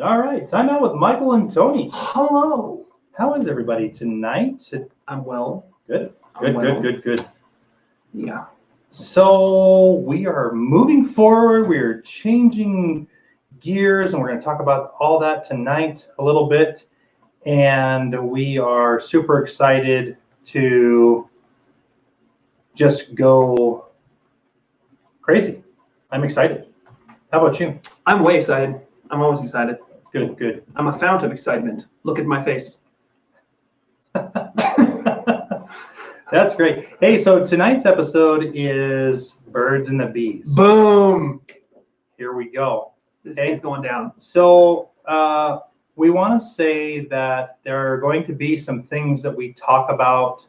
All right, time out with Michael and Tony. Hello. How is everybody tonight? I'm well. Good. Good. Yeah. So we are moving forward. We're changing gears, and we're going to talk about all that tonight a little bit. And we are super excited to just go crazy. I'm excited. How about you? I'm way excited. I'm always excited. Good. I'm a fount of excitement. Look at my face. That's great. Hey, so tonight's episode is Birds and the Bees. Boom. Here we go. This is going down. So we want to say that there are going to be some things that we talk about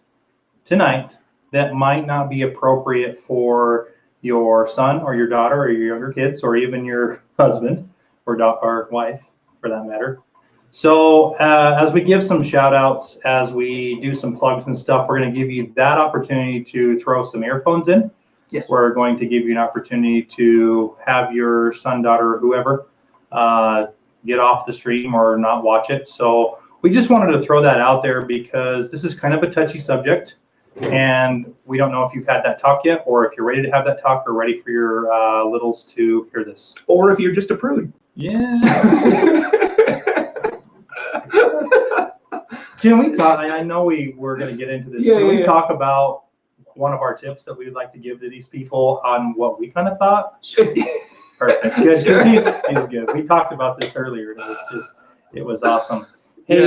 tonight that might not be appropriate for your son or your daughter or your younger kids or even your husband or wife for that matter. So as we give some shout outs, as we do some plugs and stuff, we're going to give you that opportunity to throw some earphones in. Yes. We're going to give you an opportunity to have your son, daughter, or whoever get off the stream or not watch it. So we just wanted to throw that out there because this is kind of a touchy subject. And we don't know if you've had that talk yet, or if you're ready to have that talk, or ready for your littles to hear this. Or if you're just a prude. Yeah. Can we talk? I know we're going to get into this. Can we talk about one of our tips that we'd like to give to these people on what we kind of thought? Perfect. Good. Sure. He's good. We talked about this earlier. It was awesome. Hey,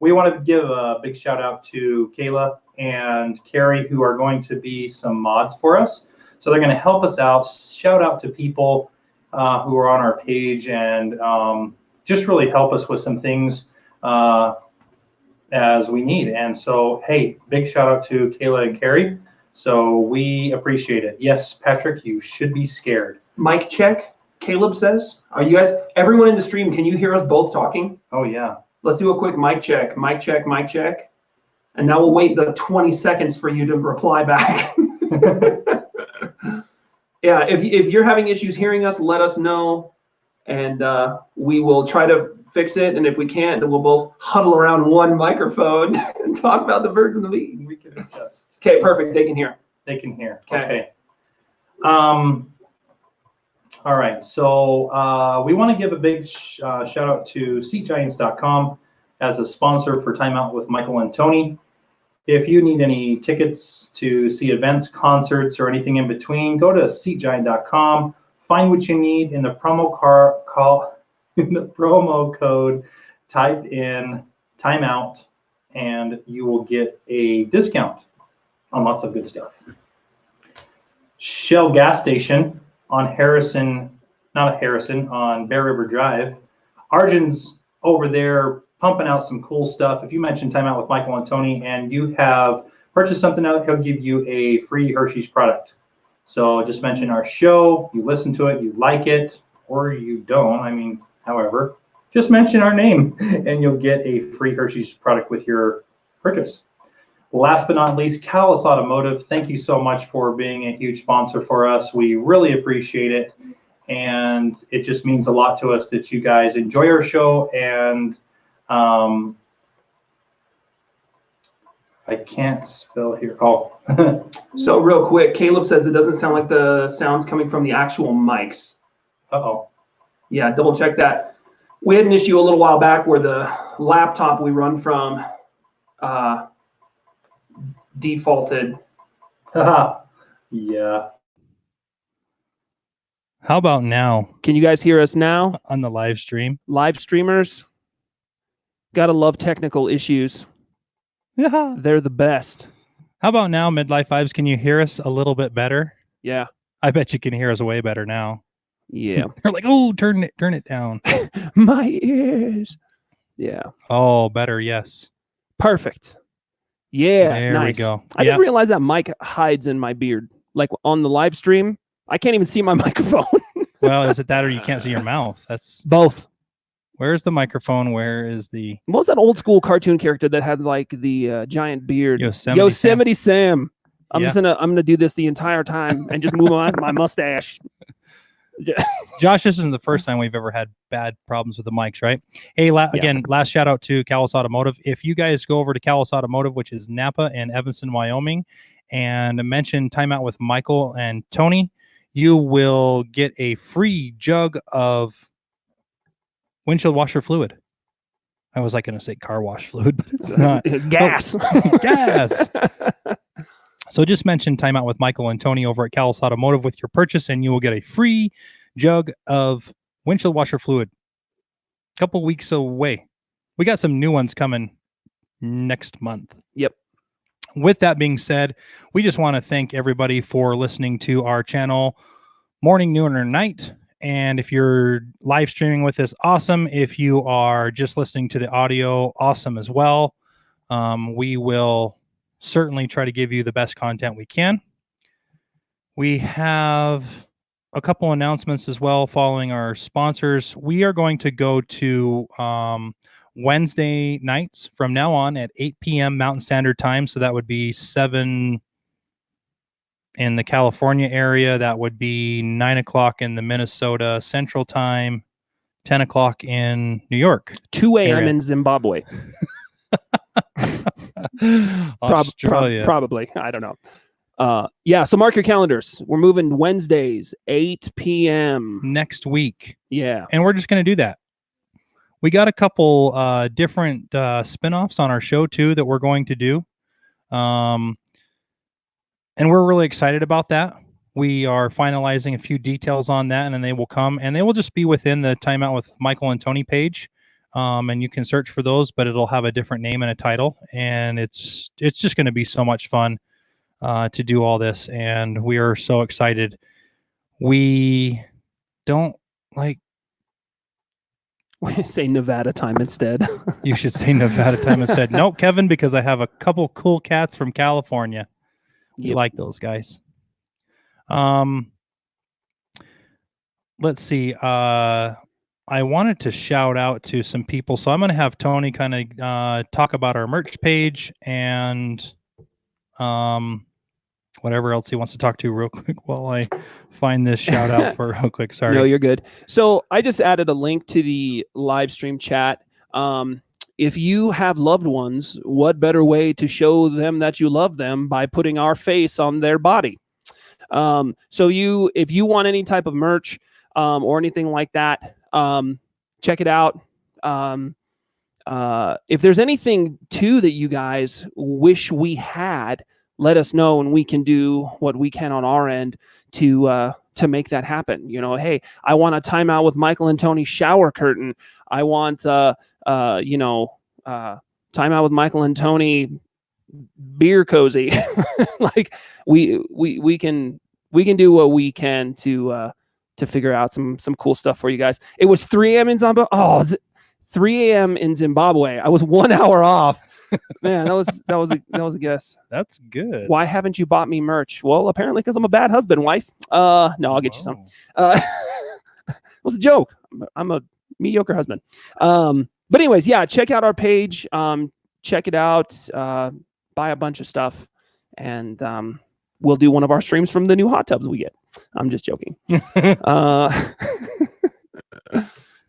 we want to give a big shout out to Kayla and Carrie, who are going to be some mods for us. So they're going to help us out. Shout out to people who are on our page and just really help us with some things as we need. And so, hey, big shout out to Kayla and Carrie. So we appreciate it. Yes, Patrick, you should be scared. Mic check. Caleb says, are you guys, everyone in the stream, can you hear us both talking? Oh, yeah. Let's do a quick mic check. Mic check, mic check. And now we'll wait the 20 seconds for you to reply back. Yeah, if you're having issues hearing us, let us know. And we will try to fix it. And if we can't, then we'll both huddle around one microphone and talk about the birds and the bees. We can adjust. Okay, perfect. They can hear. They can hear. Okay. All right. So we want to give a big shout out to SeatGiants.com as a sponsor for Time Out with Michael and Tony. If you need any tickets to see events, concerts, or anything in between, go to SeatGiant.com. Find what you need in the promo code. Type in timeout, and you will get a discount on lots of good stuff. Shell gas station on on Bear River Drive. Arjun's over there pumping out some cool stuff. If you mention Time Out with Michael and Tony and you have purchased something out, he'll give you a free Hershey's product. So just mention our show, you listen to it, you like it, or you don't. I mean, however, just mention our name and you'll get a free Hershey's product with your purchase. Last but not least, Callus Automotive. Thank you so much for being a huge sponsor for us. We really appreciate it. And it just means a lot to us that you guys enjoy our show. And I can't spell here. Oh. So real quick, Caleb says it doesn't sound like the sound's coming from the actual mics. Uh-oh. Yeah, double check that. We had an issue a little while back where the laptop we run from defaulted. Yeah. How about now Can you guys hear us now? on the live stream? Live streamers, gotta love technical issues. Yeah. They're the best. How about now, Midlife Vibes? Can you hear us a little bit better? Yeah. I bet you can hear us way better now. Yeah. They're like, oh, turn it down. My ears. Yeah. Oh, better, yes. Perfect. Yeah. There nice. we go. I just realized that mic hides in my beard. Like on the live stream, I can't even see my microphone. Well, is it that or you can't see your mouth? That's both. Where's the microphone? Where is the What was that old school cartoon character that had like the giant beard? Yosemite Sam. I'm Yeah. gonna do this the entire time and just move on my mustache. Josh, this isn't the first time we've ever had bad problems with the mics, right? Hey, again, last shout out to Callis Automotive. If you guys go over to Callis Automotive, which is Napa and Evanston, Wyoming, and mention Timeout with Michael and Tony, you will get a free jug of windshield washer fluid. I was like going to say car wash fluid, but it's not. Gas. Gas. So just mention Timeout with Michael and Tony over at Callis Automotive with your purchase, and you will get a free jug of windshield washer fluid. A couple weeks away. We got some new ones coming next month. Yep. With that being said, we just want to thank everybody for listening to our channel morning, noon, or night. And if you're live streaming with us, awesome. If you are just listening to the audio, awesome as well. We will certainly try to give you the best content we can. We have a couple announcements as well following our sponsors. We are going to go to Wednesday nights from now on at 8 p.m. Mountain Standard Time. So that would be 7 in the California area. That would be 9 o'clock in the Minnesota Central Time, 10 o'clock in New York. 2 a.m. area. in Zimbabwe. Australia. Probably. I don't know. Yeah, so mark your calendars. We're moving Wednesdays, 8 p.m. next week. Yeah. And we're just going to do that. We got a couple different spin-offs on our show too that we're going to do. And we're really excited about that. We are finalizing a few details on that, and then they will come, and they will just be within the Timeout with Michael and Tony page. And you can search for those, but it'll have a different name and a title. And it's just going to be so much fun to do all this. And we are so excited. We don't like... Say Nevada time instead. You should say Nevada time instead. No, Kevin, because I have a couple cool cats from California. You like those guys. Let's see. I wanted to shout out to some people, so I'm going to have Tony kind of talk about our merch page and whatever else he wants to talk to real quick while I find this shout out for real quick. Sorry. No, you're good. So I just added a link to the live stream chat. If you have loved ones, what better way to show them that you love them by putting our face on their body? So if you want any type of merch or anything like that, check it out. If there's anything too that you guys wish we had, let us know, and we can do what we can on our end to make that happen. You know, hey, I want a Timeout with Michael and Tony shower curtain. I want Timeout with Michael and Tony beer cozy. Like we can do what we can to figure out some cool stuff for you guys. It was 3 a.m. in Zimbabwe. Oh, 3 a.m. in Zimbabwe. I was 1 hour off. Man, that was a guess. That's good. Why haven't you bought me merch? Well, apparently because I'm a bad husband, wife. No, I'll get you some. It was a joke. I'm a mediocre husband. But anyways, yeah, check out our page. Check it out. Buy a bunch of stuff, and we'll do one of our streams from the new hot tubs we get. I'm just joking. But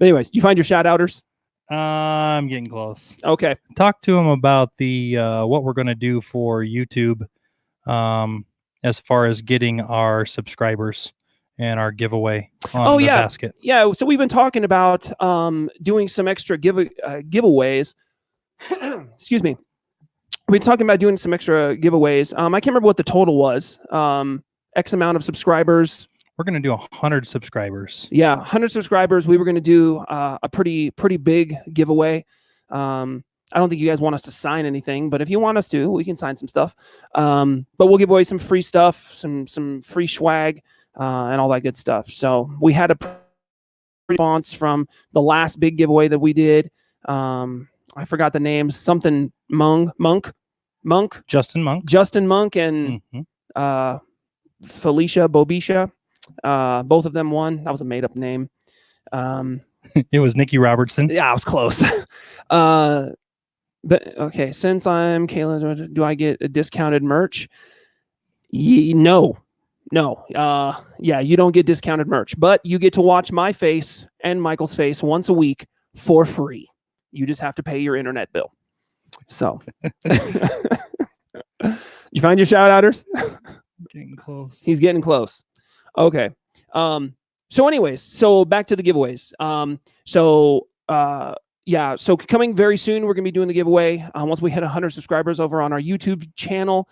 anyways, you find your shout outers? I'm getting close. Okay. Talk to him about the what we're going to do for YouTube as far as getting our subscribers and our giveaway on the basket. Yeah, so we've been talking about doing some extra giveaways. Excuse me. We've been talking about doing some extra giveaways. I can't remember what the total was. X amount of subscribers. We're going to do 100 subscribers. Yeah, 100 subscribers. We were going to do a pretty big giveaway. I don't think you guys want us to sign anything, but if you want us to, we can sign some stuff. But we'll give away some free stuff, some free swag, and all that good stuff. So we had a response from the last big giveaway that we did. I forgot the names. Something Monk, Justin Monk, and Felicia Bobisha. Both of them won. That was a made-up name. It was Nikki Robertson. Yeah, I was close. But okay, since I'm Kayla, do I get a discounted merch? No, No, yeah, you don't get discounted merch, but you get to watch my face and Michael's face once a week for free. You just have to pay your internet bill. So, you find your shout outers? Getting close. He's getting close. Okay. So anyways, so back to the giveaways. Yeah, so coming very soon, we're going to be doing the giveaway. Once we hit 100 subscribers over on our YouTube channel,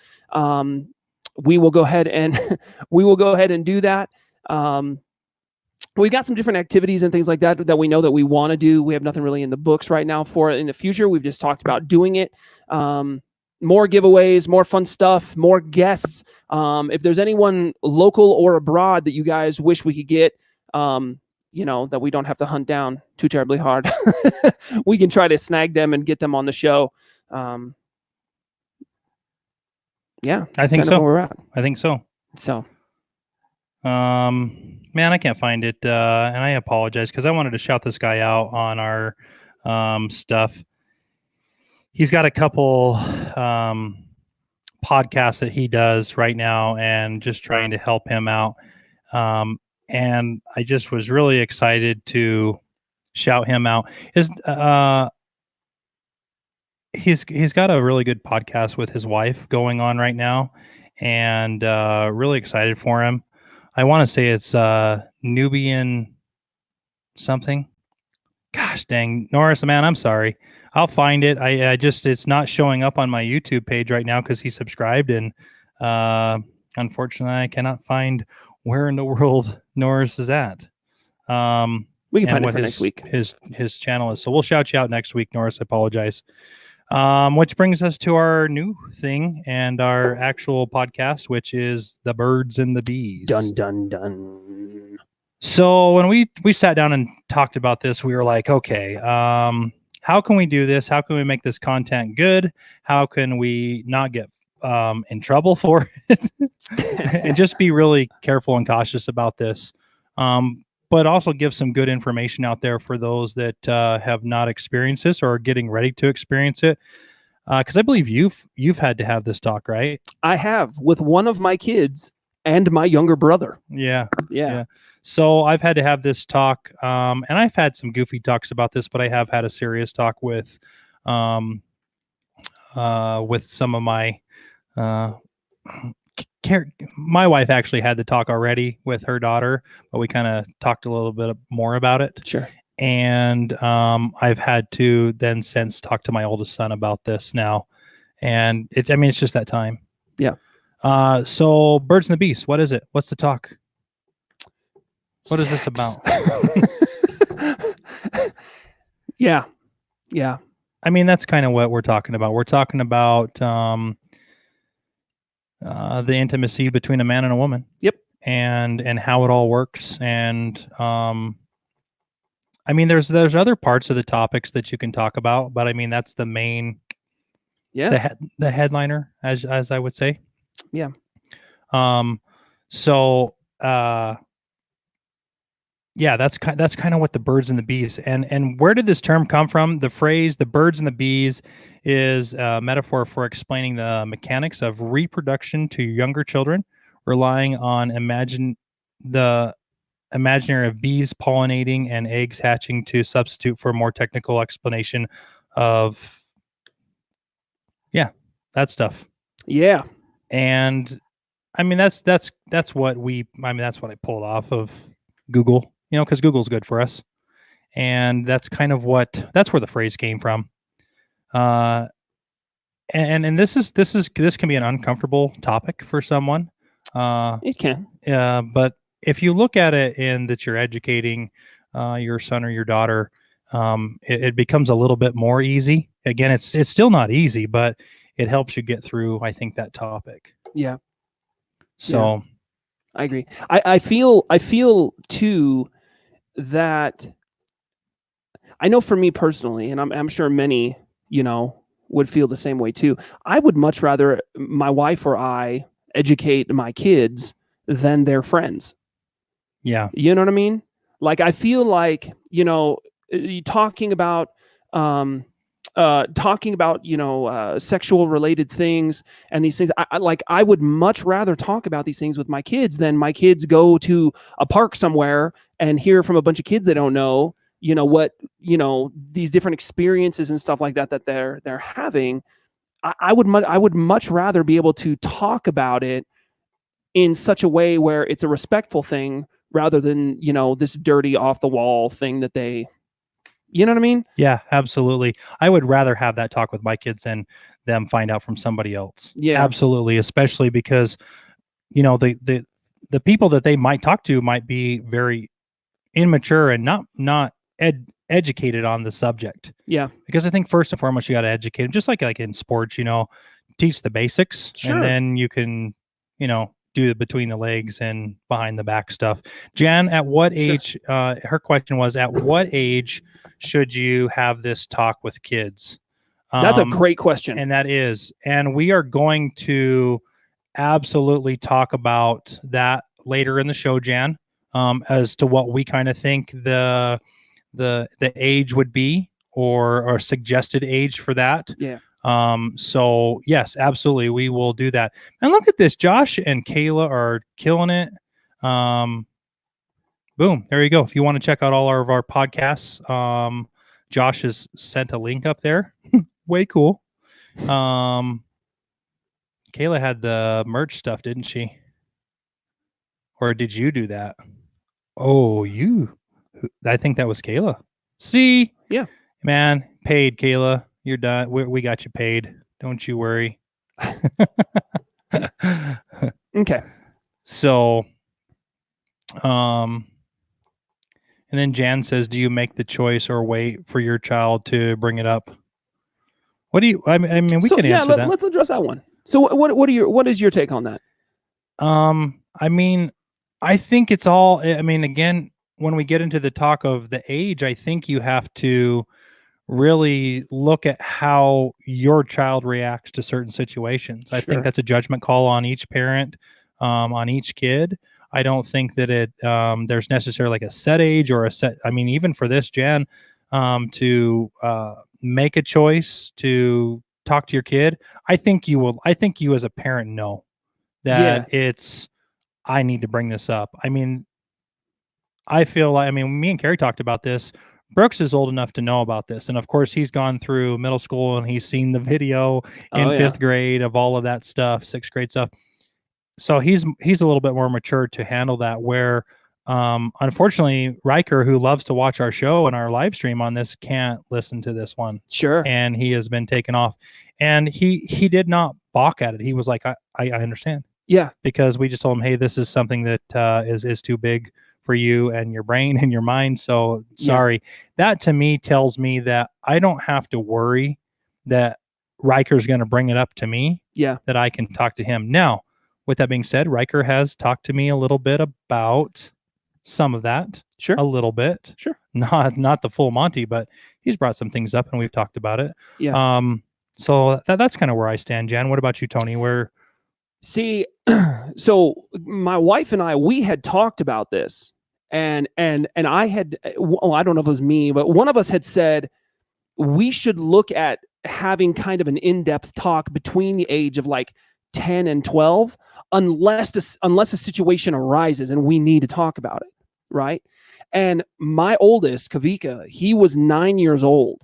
we will go ahead and do that. We've got some different activities and things like that we know that we want to do. We have nothing really in the books right now for it in the future. We've just talked about doing it. More giveaways, more fun stuff, more guests. If there's anyone local or abroad that you guys wish we could get, that we don't have to hunt down too terribly hard, we can try to snag them and get them on the show. Yeah, I think so. Where we're at. I think so. So, man, I can't find it, and I apologize because I wanted to shout this guy out on our stuff. He's got a couple podcasts that he does right now, and just trying to help him out. And I just was really excited to shout him out. He's got a really good podcast with his wife going on right now, and really excited for him. I want to say it's Nubian something. Gosh dang, Norris, man, I'm sorry. I'll find it. It's not showing up on my YouTube page right now because he subscribed, and unfortunately, I cannot find where in the world Norris is at. We can find it for next week. His channel is. So we'll shout you out next week, Norris. I apologize. Which brings us to our new thing and our actual podcast, which is the Birds and the Bees. Dun dun dun. So when we sat down and talked about this, we were like, okay, how can we do this? How can we make this content good? How can we not get in trouble for it? And just be really careful and cautious about this. But also give some good information out there for those that have not experienced this or are getting ready to experience it. Because I believe you've had to have this talk, right? I have, with one of my kids and my younger brother. Yeah. So I've had to have this talk, and I've had some goofy talks about this, but I have had a serious talk with some of my. My wife actually had the talk already with her daughter, but we kind of talked a little bit more about it. Sure. And I've had to then since talk to my oldest son about this now, and it's just that time. Yeah. So Birds and the Bees, what is it? What's the talk? What is this about? Yeah. I mean, that's kind of what we're talking about. We're talking about the intimacy between a man and a woman. Yep. And how it all works. And I mean, there's other parts of the topics that you can talk about, but I mean, that's the main, the headliner, as I would say. Yeah. So yeah, that's kind of what the Birds and the Bees, and where did this term come from? The phrase "the birds and the bees" is a metaphor for explaining the mechanics of reproduction to younger children, relying on the imaginary of bees pollinating and eggs hatching to substitute for a more technical explanation of, that stuff. Yeah. And I mean, that's what that's what I pulled off of Google, because Google's good for us. And that's kind of that's where the phrase came from. And this can be an uncomfortable topic for someone. It can. But if you look at it in that you're educating your son or your daughter, it becomes a little bit more easy. Again, it's still not easy, but it helps you get through, I think, that topic. Yeah. So yeah. I agree. I feel too that I know for me personally, and I'm sure many, would feel the same way too. I would much rather my wife or I educate my kids than their friends. Yeah. You know what I mean? Like, I feel like, talking about talking about, sexual related things and these things. I would much rather talk about these things with my kids than my kids go to a park somewhere and hear from a bunch of kids they don't know, these different experiences and stuff like that they're having. I would much rather be able to talk about it in such a way where it's a respectful thing rather than, this dirty off the wall thing that they, you know what I mean? Yeah, absolutely. I would rather have that talk with my kids than them find out from somebody else. Yeah. Absolutely. Especially because, the people that they might talk to might be very immature and not educated on the subject. Yeah. Because I think first and foremost, you got to educate them, just like in sports, teach the basics. Sure. And then you can, do the between the legs and behind the back stuff. Jan, at what age, her question was, at what age should you have this talk with kids? That's a great question. And that is, and we are going to absolutely talk about that later in the show, Jan, as to what we kind of think the age would be or suggested age for that. Yeah. So yes, absolutely. We will do that. And look at this. Josh and Kayla are killing it. Boom. There you go. If you want to check out all of our podcasts, Josh has sent a link up there. Way cool. Kayla had the merch stuff, didn't she? Or did you do that? Oh, I think that was Kayla. See? Yeah. Man, paid, Kayla. You're done. We got you paid. Don't you worry. Okay. So, and then Jan says, do you make the choice or wait for your child to bring it up? What do you, I mean, we can answer that. Let's address that one. So what is your take on that? I mean, I think it's all, again, when we get into the talk of the age, I think you have to really look at how your child reacts to certain situations. I think that's a judgment call on each parent, on each kid. I don't think that there's necessarily like a set age or a set, even for this, Jan, to make a choice to talk to your kid, I think you as a parent know that I need to bring this up. I feel like, me and Carrie talked about this. Brooks is old enough to know about this. And of course, he's gone through middle school and he's seen the video in fifth grade of all of that stuff, sixth grade stuff. So he's a little bit more mature to handle that, where unfortunately, Riker, who loves to watch our show and our live stream on this, can't listen to this one. Sure. And he has been taken off. And he did not balk at it. He was like, I understand. Yeah. Because we just told him, hey, this is something that is too big for you and your brain and your mind. So sorry. Yeah. That to me tells me that I don't have to worry that Riker's going to bring it up to me. Yeah. That I can talk to him. Now, with that being said, Riker has talked to me a little bit about some of that. Sure. A little bit. Sure. Not the full Monty, but he's brought some things up and we've talked about it. Yeah. So that's kind of where I stand, Jan. What about you, Tony? See, so my wife and I, we had talked about this. And I had, well, I don't know if it was me, but one of us had said we should look at having kind of an in-depth talk between the age of like 10 and 12, unless a situation arises and we need to talk about it, right? And my oldest, Kavika, he was 9 years old,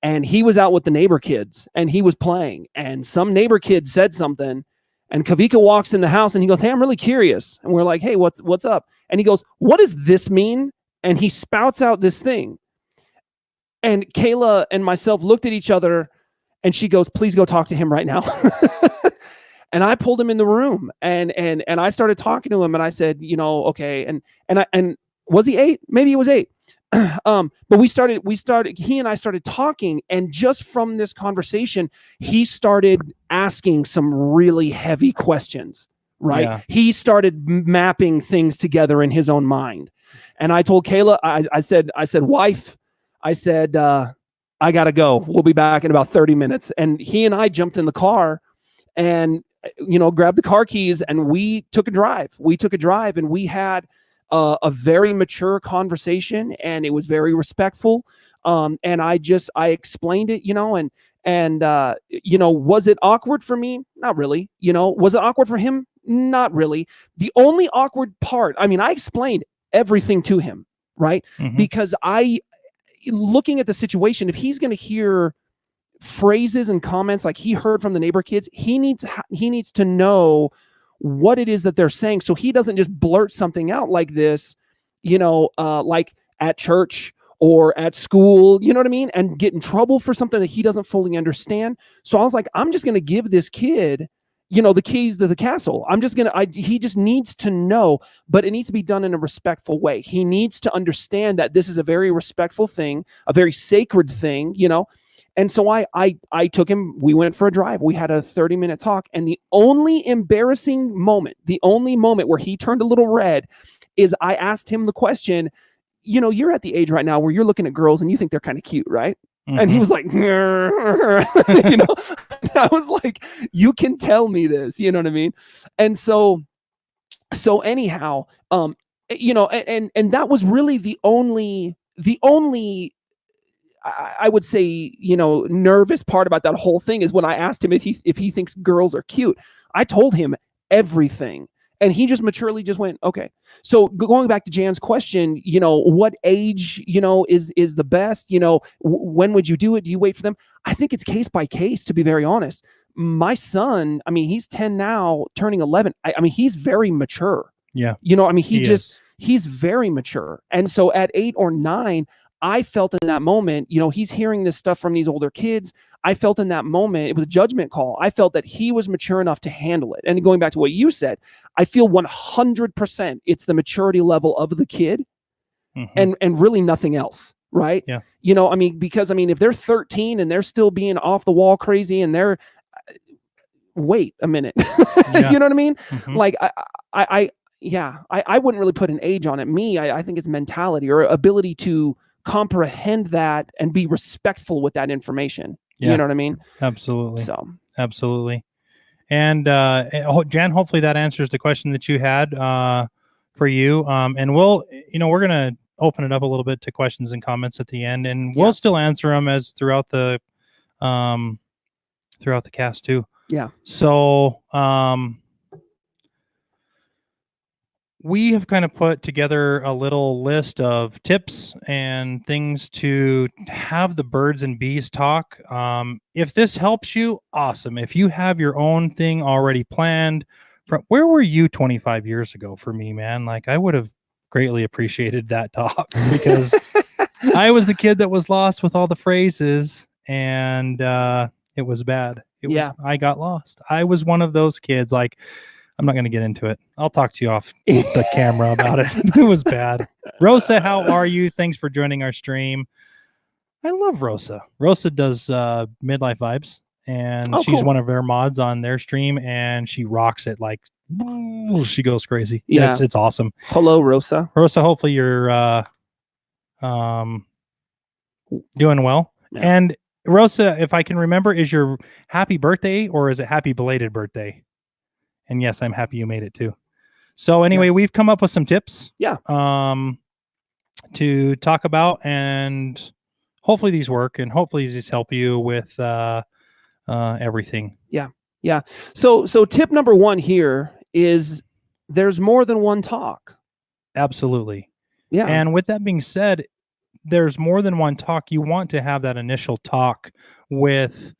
and he was out with the neighbor kids, and he was playing, and some neighbor kid said something. And Kavika walks in the house and he goes, hey, I'm really curious. And we're like, hey, what's up? And he goes, what does this mean? And he spouts out this thing. And Kayla and myself looked at each other and she goes, please go talk to him right now. And I pulled him in the room and I started talking to him and I said, okay. And was he 8? Maybe he was 8. But he and I started talking, and just from this conversation, he started asking some really heavy questions, right? Yeah. He started mapping things together in his own mind. And I told Kayla, I said, wife, I said, I gotta go. We'll be back in about 30 minutes. And he and I jumped in the car and, grabbed the car keys and we took a drive. And we had a very mature conversation, and it was very respectful. And I explained it, and was it awkward for me? Not really. Was it awkward for him? Not really. The only awkward part, I explained everything to him, right? Mhm. Because looking at the situation, if he's going to hear phrases and comments like he heard from the neighbor kids, he needs to know what it is that they're saying, so he doesn't just blurt something out like this, like at church or at school, you know what I mean, and get in trouble for something that he doesn't fully understand. So I was like, I'm just going to give this kid, the keys to the castle. He just needs to know, but it needs to be done in a respectful way. He needs to understand that this is a very respectful thing, a very sacred thing, And so I took him, we went for a drive. We had a 30-minute talk. And the only embarrassing moment, the only moment where he turned a little red is I asked him the question, you're at the age right now where you're looking at girls and you think they're kind of cute, right? Mhm. And he was like, I was like, you can tell me this, you know what I mean? And so anyhow, and that was really the only, I would say, nervous part about that whole thing is when I asked him if he thinks girls are cute. I told him everything, and he just maturely just went, okay. So going back to Jan's question, what age, is the best? When would you do it? Do you wait for them? I think it's case by case, to be very honest. My son, he's 10 now, turning 11. He's very mature. Yeah. He's very mature. And so at 8 or 9, I felt in that moment, he's hearing this stuff from these older kids. I felt in that moment, it was a judgment call. I felt that he was mature enough to handle it. And going back to what you said, I feel 100% it's the maturity level of the kid, Mhm. and really nothing else, right? Yeah. Because if they're 13 and they're still being off the wall crazy and they're, wait a minute, Yeah. you know what I mean? Mhm. Like I wouldn't really put an age on it. I think it's mentality or ability to comprehend that and be respectful with that information. Yeah. You know what I mean? Absolutely. So Absolutely. And Jan, hopefully that answers the question that you had for you. And we're going to open it up a little bit to questions and comments at the end, and Yeah. we'll still answer them as throughout the cast too. Yeah. So we have kind of put together a little list of tips and things to have the birds and bees talk. If this helps you, awesome. If you have your own thing already planned, where were you 25 years ago for me, man? Like, I would have greatly appreciated that talk because I was the kid that was lost with all the phrases, and it was bad. I got lost. I was one of those kids. Like, I'm not going to get into it. I'll talk to you off the camera about it. It was bad. Rosa, how are you? Thanks for joining our stream. I love Rosa. Rosa does Midlife Vibes, and she's cool. one of their mods on their stream, and she rocks it. Like, she goes crazy. Yeah. It's awesome. Hello, Rosa. Rosa, hopefully you're doing well. Yeah. And Rosa, if I can remember, is your happy birthday or is it happy belated birthday? And yes, I'm happy you made it too. So anyway, we've come up with some tips. Yeah. To talk about, and hopefully these work, and hopefully these help you with everything. Yeah. Yeah. So tip number 1 here is there's more than one talk. Absolutely. Yeah. And with that being said, there's more than one talk. You want to have that initial talk with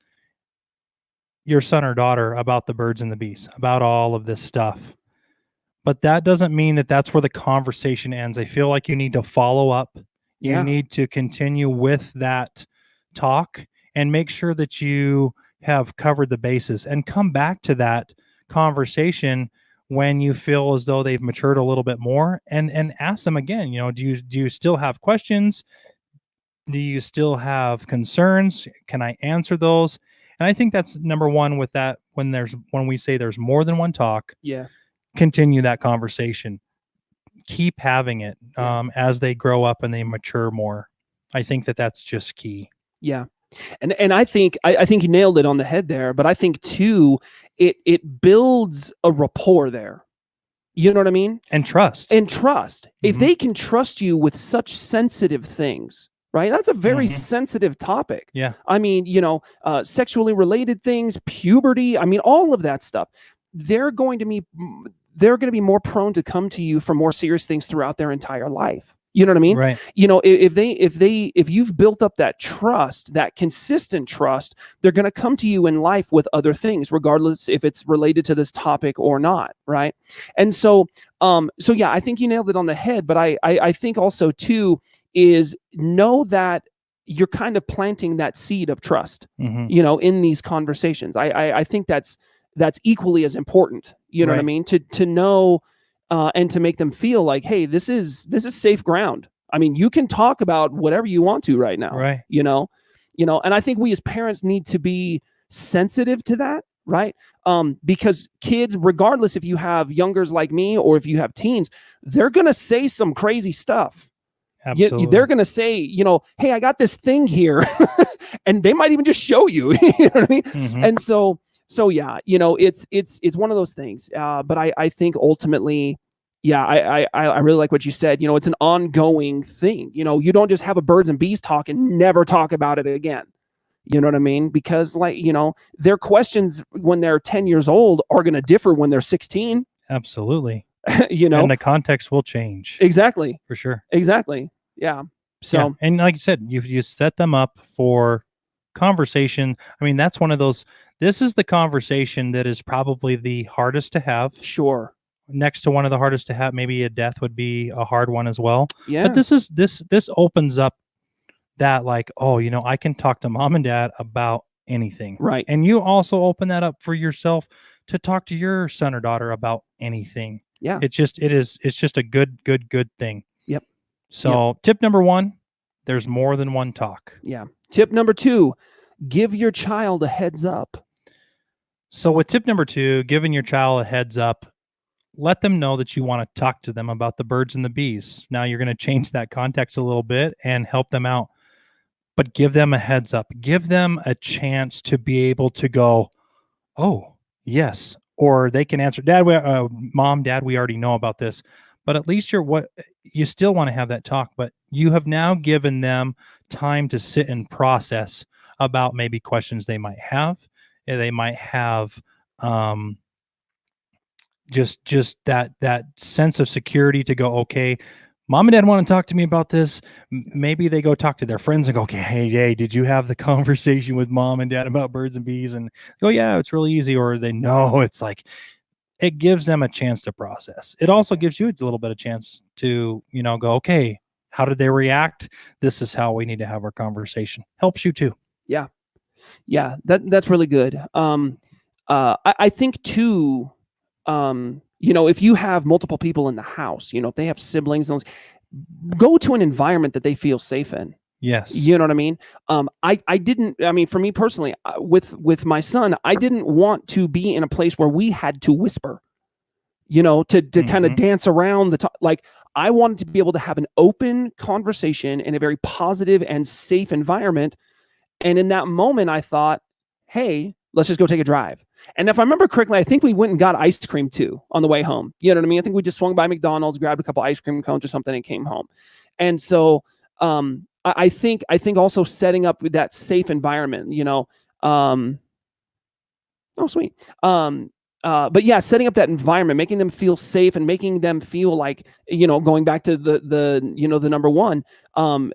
your son or daughter about the birds and the bees, about all of this stuff. But that doesn't mean that that's where the conversation ends. I feel like you need to follow up. You need to continue with that talk and make sure that you have covered the bases and come back to that conversation when you feel as though they've matured a little bit more, and ask them again, do you still have questions? Do you still have concerns? Can I answer those? And I think that's number 1 with that. When we say there's more than one talk, continue that conversation. Keep having it as they grow up and they mature more. I think that's just key. Yeah. And I think you nailed it on the head there, but I think too, it builds a rapport there. You know what I mean? And trust. And trust. If Mhm. they can trust you with such sensitive things, right? That's a very Mhm. sensitive topic. Yeah. I mean, sexually related things, puberty, I mean, all of that stuff. They're going to be more prone to come to you for more serious things throughout their entire life. You know what I mean? Right. If you've built up that trust, that consistent trust, they're going to come to you in life with other things, regardless if it's related to this topic or not, right? And so yeah, I think you nailed it on the head. But I think also too is know that you're kind of planting that seed of trust, Mhm. in these conversations. I think that's equally as important. You know what I Right. mean? To know. And to make them feel like, hey, this is safe ground. I mean, you can talk about whatever you want to right now. Right. And I think we as parents need to be sensitive to that, right? Because kids, regardless if you have youngers like me or if you have teens, they're gonna say some crazy stuff. Absolutely. They're gonna say, hey, I got this thing here, and they might even just show you. You know what I mean? Mhm. And so yeah, it's one of those things. But I think ultimately, yeah, I really like what you said. It's an ongoing thing. You don't just have a birds and bees talk and never talk about it again. You know what I mean? Because their questions when they're 10 years old are going to differ when they're 16. Absolutely. And the context will change. Exactly. For sure. Exactly. Yeah. So yeah. And like you said, you set them up for conversation. I mean, that's one of those. This is the conversation that is probably the hardest to have. Sure. Next to one of the hardest to have, maybe a death would be a hard one as well. Yeah. But this opens up that I can talk to mom and dad about anything. Right. And you also open that up for yourself to talk to your son or daughter about anything. Yeah. It's just a good thing. Yep. So tip number 1, there's more than one talk. Yeah. Tip number 2, give your child a heads up. So with tip number 2, giving your child a heads up, let them know that you want to talk to them about the birds and the bees. Now you're going to change that context a little bit and help them out, but give them a heads up. Give them a chance to be able to go, oh, yes. Or they can answer, Mom, Dad, we already know about this. But at least you still want to have that talk, but you have now given them time to sit and process about maybe questions they might have. They might have just that sense of security to go, okay, Mom and Dad want to talk to me about this. Maybe they go talk to their friends and go, okay, hey, did you have the conversation with Mom and Dad about birds and bees? And go, yeah, it's really easy. Or they know. It's like, it gives them a chance to process. It also gives you a little bit of chance to, go, okay, how did they react? This is how we need to have our conversation. Helps you too. Yeah. Yeah. That's really good. I think too, if you have multiple people in the house, if they have siblings, go to an environment that they feel safe in. Yes. You know what I mean? For me personally, with my son, I didn't want to be in a place where we had to whisper, to kind of dance around the top. Like, I wanted to be able to have an open conversation in a very positive and safe environment. And in that moment, I thought, hey, let's just go take a drive. And if I remember correctly, I think we went and got ice cream too on the way home. You know what I mean? I think we just swung by McDonald's, grabbed a couple ice cream cones or something, and came home. And so I think also setting up that safe environment, oh, sweet. But yeah, setting up that environment, making them feel safe and making them feel like, going back to the number 1,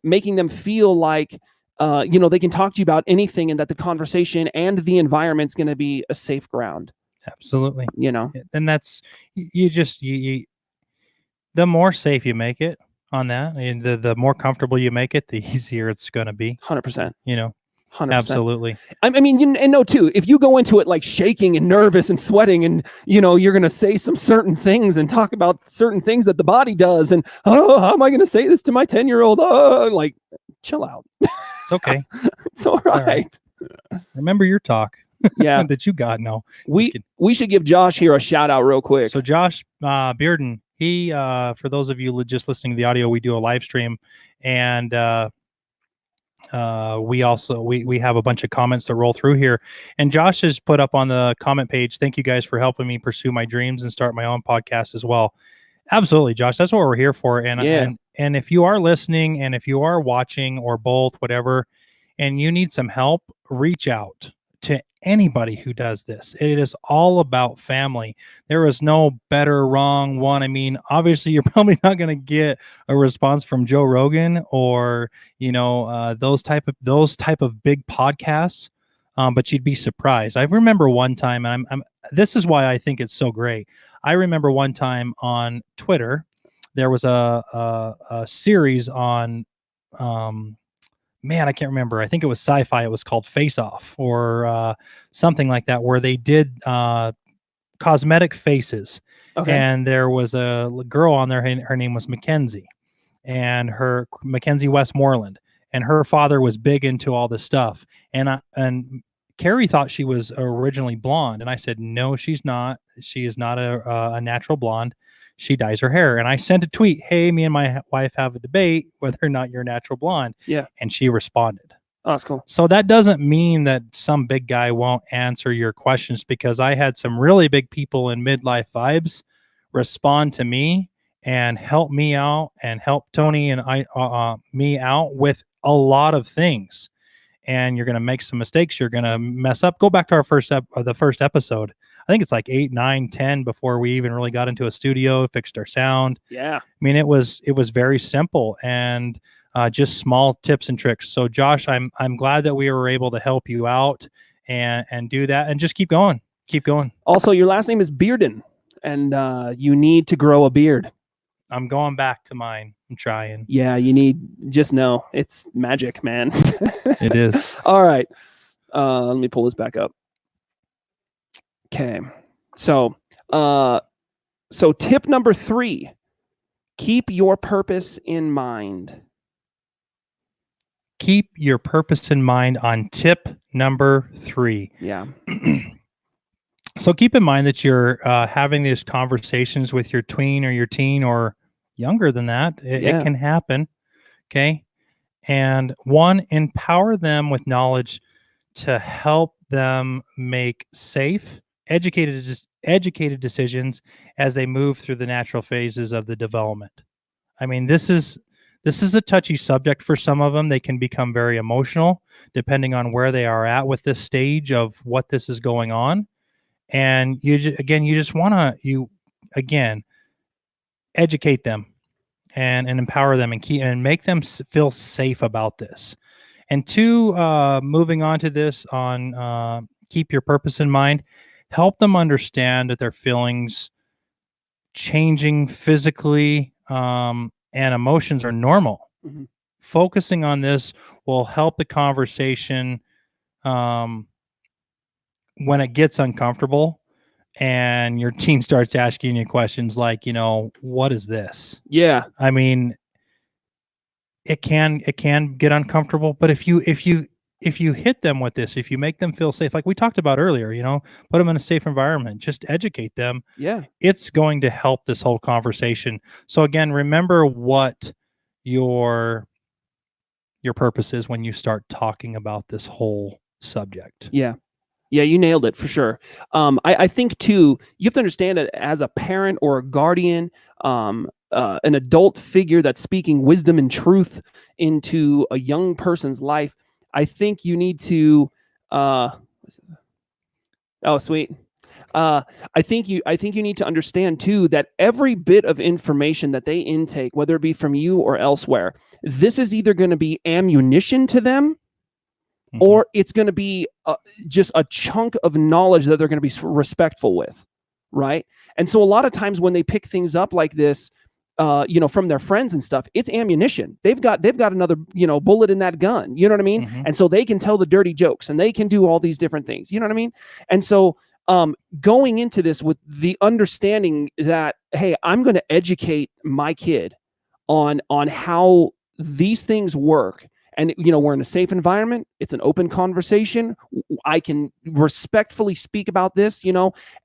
making them feel like, they can talk to you about anything and that the conversation and the environment's going to be a safe ground. Absolutely. And that's, the more safe you make it on that, and the more comfortable you make it, the easier it's going to be. 100%. 100%. Absolutely. I mean, too, if you go into it like shaking and nervous and sweating and, you're going to say some certain things and talk about certain things that the body does. And, how am I going to say this to my 10-year-old? Like, chill out. It's okay. It's all right. Remember your talk. Yeah. That you got. No. We should give Josh here a shout out real quick. So Josh Bearden, he, for those of you just listening to the audio, we do a live stream, and we also we have a bunch of comments that roll through here, and Josh has put up on the comment page, thank you guys for helping me pursue my dreams and start my own podcast as well. Absolutely, Josh, that's what we're here for. And Yeah. and if you are listening, and if you are watching, or both, whatever, and you need some help, reach out to anybody who does this. It is all about family. There is no better or wrong one. I mean, obviously you're probably not going to get a response from Joe Rogan or, those type of big podcasts. But you'd be surprised. I remember one time, and this is why I think it's so great. I remember one time on Twitter, there was a series on, man, I can't remember. I think it was sci-fi. It was called Face Off or something like that, where they did cosmetic faces. Okay. And there was a girl on there. Her name was Mackenzie, and Mackenzie Westmoreland. And her father was big into all this stuff. And Carrie thought she was originally blonde. And I said, no, she's not. She is not a natural blonde. She dyes her hair. And I sent a tweet, hey, me and my wife have a debate whether or not you're natural blonde. Yeah. And she responded. Oh, that's cool. So that doesn't mean that some big guy won't answer your questions, because I had some really big people in Midlife Vibes respond to me and help me out and help Tony and me out with a lot of things. And you're going to make some mistakes. You're going to mess up. Go back to our the first episode. I think it's like 8, 9, 10 before we even really got into a studio, fixed our sound. Yeah. I mean, it was very simple and just small tips and tricks. So Josh, I'm glad that we were able to help you out and do that, and just keep going. Keep going. Also, your last name is Bearden, and you need to grow a beard. I'm going back to mine. I'm trying. Yeah, you need, just know it's magic, man. It is. All right. Let me pull this back up. Okay. So tip number 3, keep your purpose in mind. Keep your purpose in mind on tip number 3. Yeah. So keep in mind that you're having these conversations with your tween or your teen or younger than that. It can happen. Okay. And 1, empower them with knowledge to help them make safe, educated decisions as they move through the natural phases of the development. I mean, this is a touchy subject for some of them. They can become very emotional depending on where they are at with this stage of what this is going on. And you just want to educate them and empower them and make them feel safe about this. And 2, moving on to this on keep your purpose in mind, help them understand that their feelings changing physically and emotions are normal. Mm-hmm. Focusing on this will help the conversation when it gets uncomfortable and your teen starts asking you questions like, what is this? Yeah. I mean, it can get uncomfortable, but if you hit them with this, if you make them feel safe, like we talked about earlier, put them in a safe environment, just educate them. Yeah. It's going to help this whole conversation. So again, remember what your purpose is when you start talking about this whole subject. Yeah. Yeah, you nailed it for sure. I think too, you have to understand that as a parent or a guardian, an adult figure that's speaking wisdom and truth into a young person's life, I think you need to. Oh, sweet. I think you need to understand too that every bit of information that they intake, whether it be from you or elsewhere, this is either going to be ammunition to them, or it's going to be just a chunk of knowledge that they're going to be respectful with, right? And so a lot of times when they pick things up like this, from their friends and stuff, it's ammunition. They've got another, bullet in that gun. You know what I mean? Mm-hmm. And so they can tell the dirty jokes and they can do all these different things. You know what I mean? And so going into this with the understanding that, hey, I'm going to educate my kid on how these things work. And, we're in a safe environment. It's an open conversation. I can respectfully speak about this,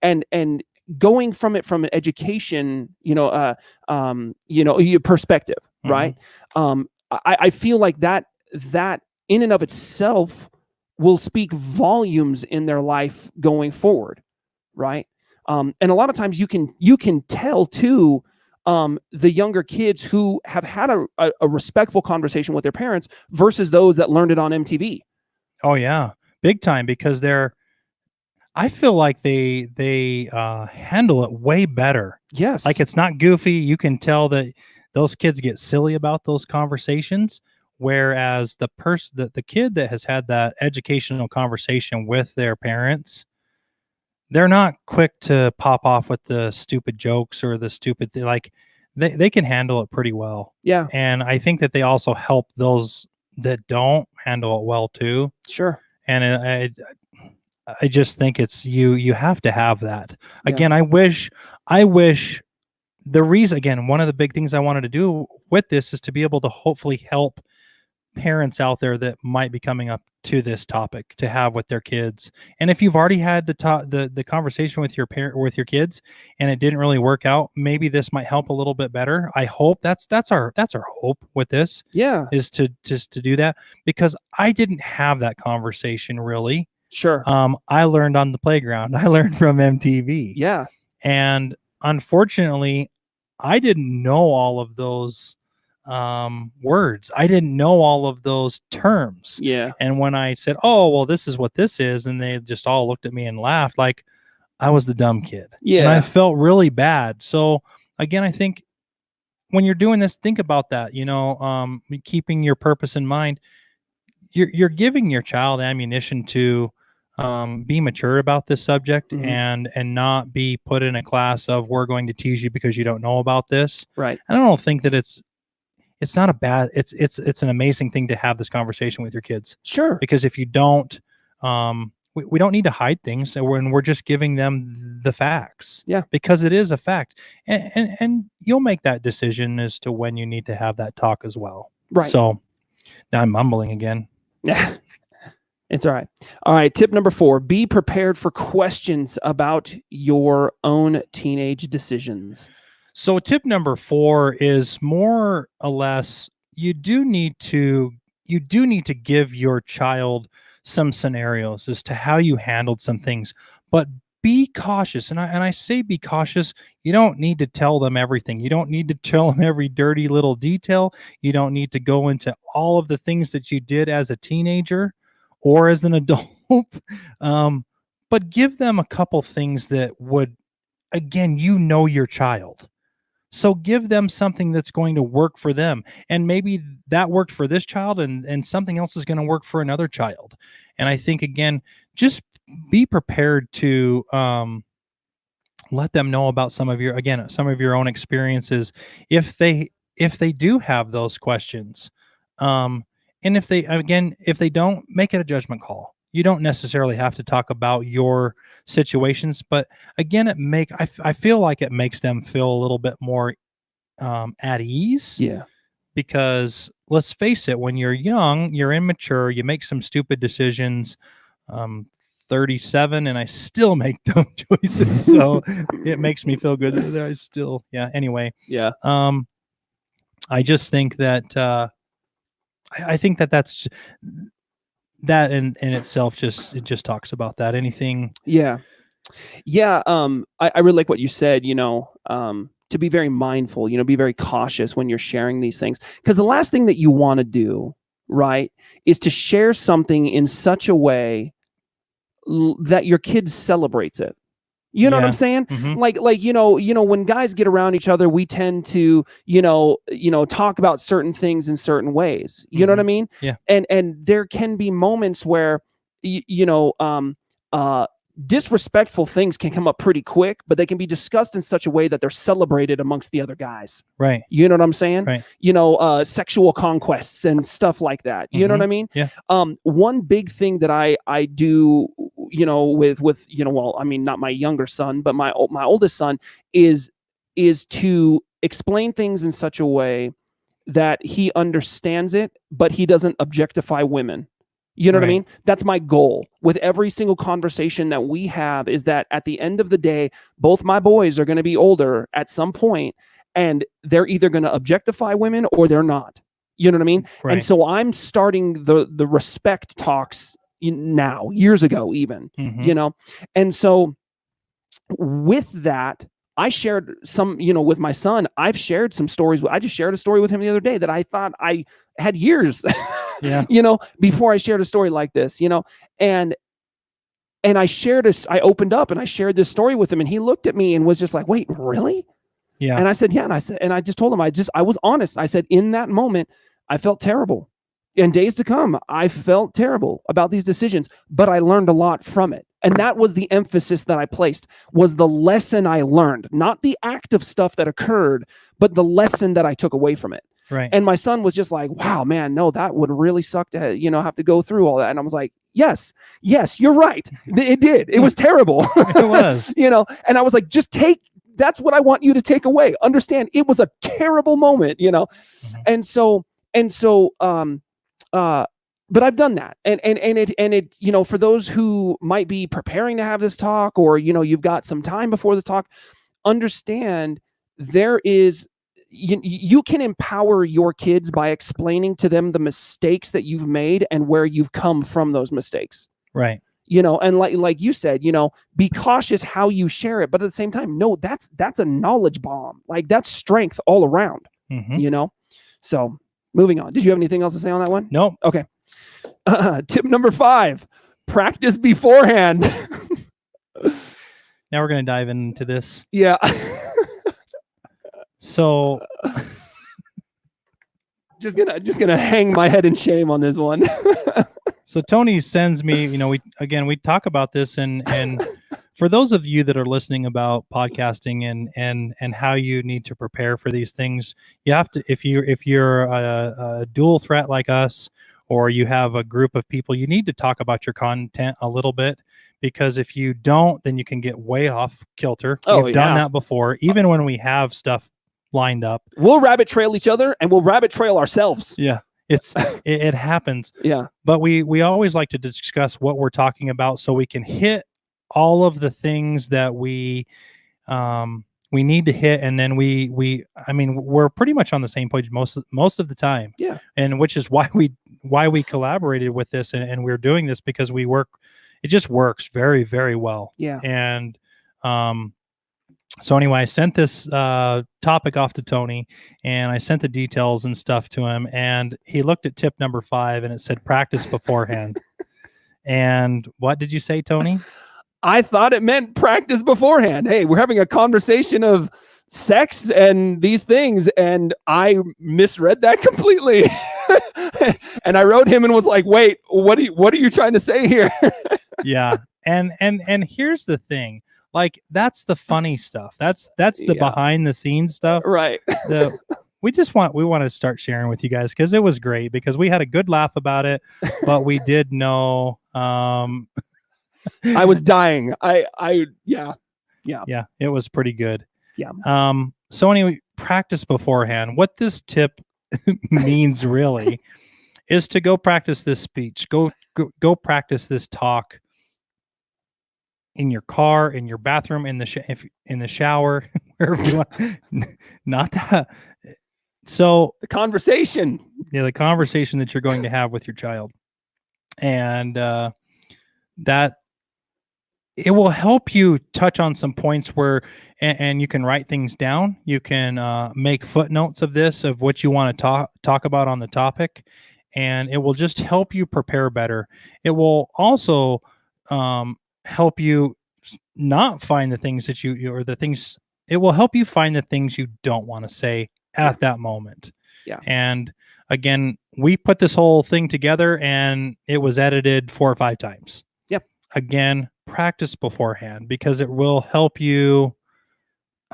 and going from an education, perspective, right? I feel like that in and of itself will speak volumes in their life going forward, right? And a lot of times you can tell too, the younger kids who have had a respectful conversation with their parents versus those that learned it on MTV. Oh yeah, big time, because I feel like they handle it way better. Yes. Like, it's not goofy. You can tell that those kids get silly about those conversations, whereas the kid that has had that educational conversation with their parents, they're not quick to pop off with the stupid jokes or the stupid like they can handle it pretty well. Yeah, And I think that they also help those that don't handle it well too. sure. And I just think it's you have to have that. Yeah. Again, I wish the reason, again, one of the big things I wanted to do with this is to be able to hopefully help parents out there that might be coming up to this topic to have with their kids. And if you've already had the conversation with your kids and it didn't really work out, maybe this might help a little bit better. I hope that's our hope with this, Yeah, is to do that, because I didn't have that conversation really. sure. I learned on the playground. I learned from MTV. Yeah, And unfortunately, I didn't know all of those words. I didn't know all of those terms. yeah, And when I said, "Oh, well, this is what this is," and they just all looked at me and laughed like I was the dumb kid. And I yeah, felt really bad. So again, I think when you're doing this, think about that, keeping your purpose in mind. You're giving your child ammunition to be mature about this subject, Mhm. and not be put in a class of, we're going to tease you because you don't know about this. right. And I don't think that it's not a bad, it's an amazing thing to have this conversation with your kids, Sure. because if you don't, we don't need to hide things when we're just giving them the facts. Yeah. Because it is a fact, and you'll make that decision as to when you need to have that talk as well. Right. So now I'm mumbling again. Yeah. It's all right. All right. Tip number 4, be prepared for questions about your own teenage decisions. So tip number 4 is more or less, you do need to give your child some scenarios as to how you handled some things, but be cautious. And I say be cautious. You don't need to tell them everything. You don't need to tell them every dirty little detail. You don't need to go into all of the things that you did as a teenager or as an adult. But give them a couple things that would, again, your child. So give them something that's going to work for them. And maybe that worked for this child, and something else is going to work for another child. And I think, again, just be prepared to let them know about some of your own experiences if they do have those questions. And if they don't, make it a judgment call. You don't necessarily have to talk about your situations, but again, I feel like it makes them feel a little bit more at ease. Yeah. Because let's face it, when you're young, you're immature, you make some stupid decisions. 37 and I still make dumb choices, so it makes me feel good that I still, anyway. Yeah. I just think that I think that's that in itself just talks about that. Anything? Yeah. I really like what you said, to be very mindful, be very cautious when you're sharing these things, because the last thing that you want to do, right, is to share something in such a way that your kid celebrates it. You know what I'm saying? Mhm. Like, when guys get around each other, we tend to, talk about certain things in certain ways. You know what I mean? Yeah. And there can be moments where, disrespectful things can come up pretty quick, but they can be discussed in such a way that they're celebrated amongst the other guys. Right. You know what I'm saying? Right. Sexual conquests and stuff like that. You know what I mean? Yeah. One big thing that I do, with not my younger son, but my oldest son is to explain things in such a way that he understands it, but he doesn't objectify women. You know what I Right. mean? That's my goal with every single conversation that we have, is that at the end of the day, both my boys are going to be older at some point, and they're either going to objectify women or they're not. You know what I mean? Right. And so I'm starting the respect talks now, years ago even, Mhm. you know? And so with that, I shared some, with my son, I've shared some stories. I just shared a story with him the other day that I thought I had years, Yeah. before I shared a story like this, and I opened up and I shared this story with him, and he looked at me and was just like, wait, really? Yeah. And I said, yeah. And I just told him, I was honest. I said, in that moment, I felt terrible. In days to come, I felt terrible about these decisions, but I learned a lot from it. And that was the emphasis that I placed, was the lesson I learned, not the act of stuff that occurred, but the lesson that I took away from it. Right. And my son was just like, wow, man, no, that would really suck to, have to go through all that. And I was like, yes, you're right. It did. It was terrible. It was. And I was like, that's what I want you to take away. Understand, it was a terrible moment, Mhm. And so, but I've done that. And it, for those who might be preparing to have this talk, or, you've got some time before the talk, understand there is, you can empower your kids by explaining to them the mistakes that you've made and where you've come from those mistakes. Right. And like you said, be cautious how you share it, but at the same time, no, that's a knowledge bomb. Like, that's strength all around, Mhm. So moving on. Did you have anything else to say on that one? Nope. Okay. Tip number 5, practice beforehand. Now we're going to dive into this. Yeah. So just gonna hang my head in shame on this one. So Tony sends me, we talk about this, and for those of you that are listening about podcasting and how you need to prepare for these things, you have to, if you're a dual threat like us, or you have a group of people, you need to talk about your content a little bit, because if you don't, then you can get way off kilter. We've done that before, even when we have stuff lined up. We'll rabbit trail each other, and we'll rabbit trail ourselves. Yeah. It happens. Yeah. But we always like to discuss what we're talking about, so we can hit all of the things that we need to hit, and then we're pretty much on the same page most of the time. Yeah. And which is why we collaborated with this, and we're doing this, because it just works very, very well. Yeah. And so anyway, I sent this topic off to Tony, and I sent the details and stuff to him, and he looked at tip number 5, and it said practice beforehand. And what did you say, Tony? I thought it meant practice beforehand. Hey, we're having a conversation of sex and these things, and I misread that completely. And I wrote him and was like, wait, what are you trying to say here? Yeah. And here's the thing. Like, that's the funny stuff. That's the behind the scenes stuff. Right. We want to start sharing with you guys, because it was great, because we had a good laugh about it, but we did know, I was dying. Yeah, it was pretty good. Yeah. So anyway, practice beforehand. What this tip means really is to go practice this speech. Go practice this talk in your car, in your bathroom, in the shower, wherever you want. Not that. So the conversation. Yeah, the conversation that you're going to have with your child, and that it will help you touch on some points where, and you can write things down. You can make footnotes of this, of what you want to talk about on the topic, and it will just help you prepare better. It will also help you not find the things that it will help you find the things you don't want to say at that moment. Yeah. And again, we put this whole thing together, and it was edited 4 or 5 times. Yep. Again, practice beforehand, because it will help you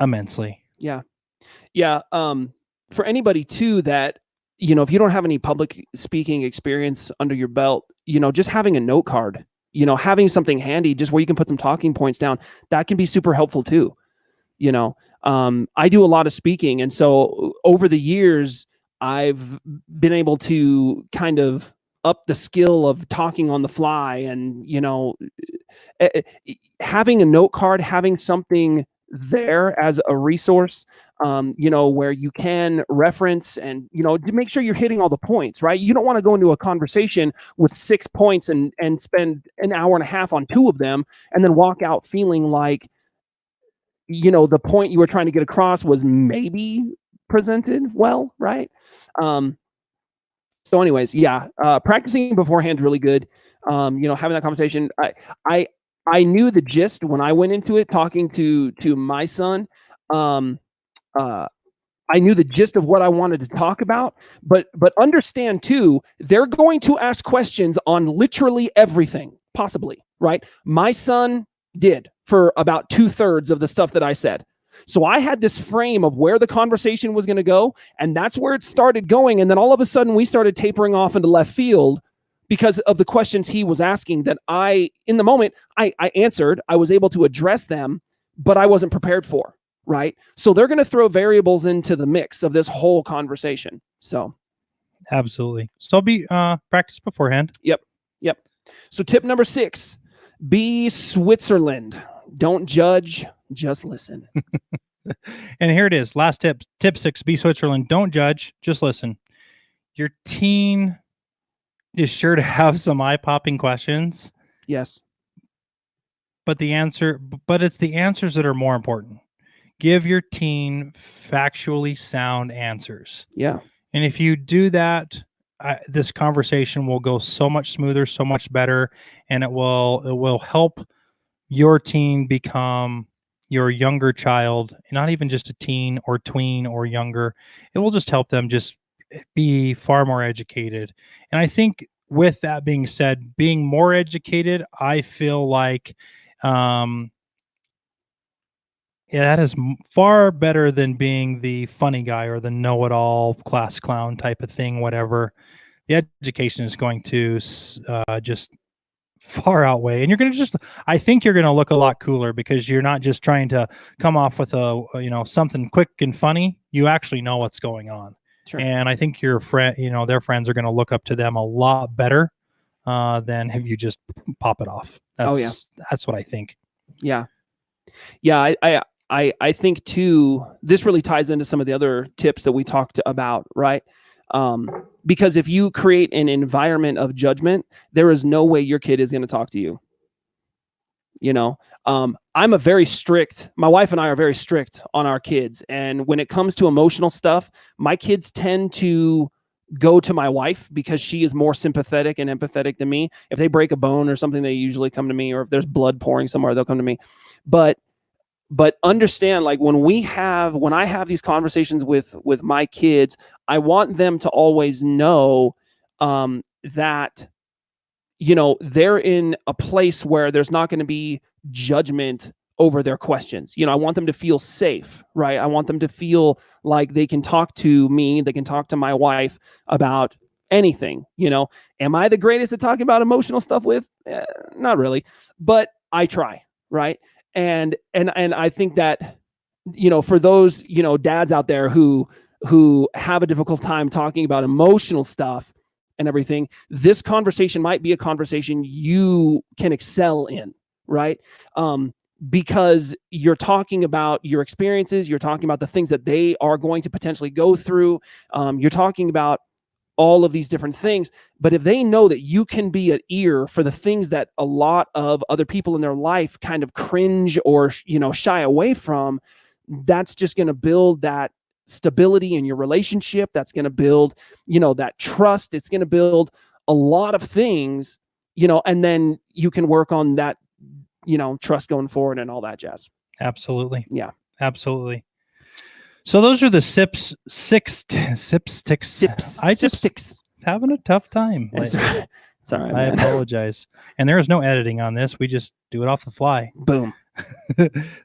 immensely. Yeah. Yeah. For anybody too that, if you don't have any public speaking experience under your belt, just having a note card, having something handy just where you can put some talking points down, that can be super helpful too. I do a lot of speaking. And so over the years, I've been able to kind of up the skill of talking on the fly, and, having a note card, having something there as a resource, where you can reference and, to make sure you're hitting all the points, right? You don't want to go into a conversation with 6 points and spend an hour and a half on 2 of them and then walk out feeling like, the point you were trying to get across was maybe presented well, right? So anyways, practicing beforehand is really good. Having that conversation. I knew the gist when I went into it, talking to my son. I knew the gist of what I wanted to talk about, but understand too, they're going to ask questions on literally everything, possibly, right? My son did for about 2/3 of the stuff that I said. So I had this frame of where the conversation was going to go, and that's where it started going. And then all of a sudden we started tapering off into left field because of the questions he was asking that in the moment, I answered. I was able to address them, but I wasn't prepared for, right? So they're going to throw variables into the mix of this whole conversation. So absolutely. So be practice beforehand. Yep. So tip number 6, be Switzerland. Don't judge, just listen. And here it is. Last tip. Tip 6, be Switzerland. Don't judge, just listen. Your teen is sure to have some eye-popping questions. Yes. But it's the answers that are more important. Give your teen factually sound answers. Yeah. And if you do that, this conversation will go so much smoother, so much better, and it will help your teen become your younger child, not even just a teen or tween or younger. It will just help them just be far more educated. And I think with that being said, being more educated, I feel like that is far better than being the funny guy or the know-it-all class clown type of thing, whatever. The education is going to just far outweigh. And you're going to I think you're going to look a lot cooler because you're not just trying to come off with something quick and funny. You actually know what's going on. Sure. And I think your friend, their friends are going to look up to them a lot better than if you just pop it off. That's what I think. Yeah. Yeah. I think too, this really ties into some of the other tips that we talked about, right? Because if you create an environment of judgment, there is no way your kid is going to talk to you. I'm my wife and I are very strict on our kids. And when it comes to emotional stuff, my kids tend to go to my wife because she is more sympathetic and empathetic than me. If they break a bone or something, they usually come to me, or if there's blood pouring somewhere, they'll come to me. But understand, like when I have these conversations with my kids, I want them to always know that, they're in a place where there's not going to be judgment over their questions. I want them to feel safe, right? I want them to feel like they can talk to me, they can talk to my wife about anything. Am I the greatest at talking about emotional stuff with? Not really, but I try, right? And I think that, for those, dads out there who have a difficult time talking about emotional stuff and everything, this conversation might be a conversation you can excel in, right? Because you're talking about your experiences, you're talking about the things that they are going to potentially go through. You're talking about all of these different things. But if they know that you can be an ear for the things that a lot of other people in their life kind of cringe or, shy away from, that's just going to build that stability in your relationship. That's going to build, that trust. It's going to build a lot of things, and then you can work on that, trust going forward and all that jazz. Absolutely. Yeah, absolutely. So those are the six tips. I just having a tough time. It's all right, I apologize. And there is no editing on this. We just do it off the fly. Boom.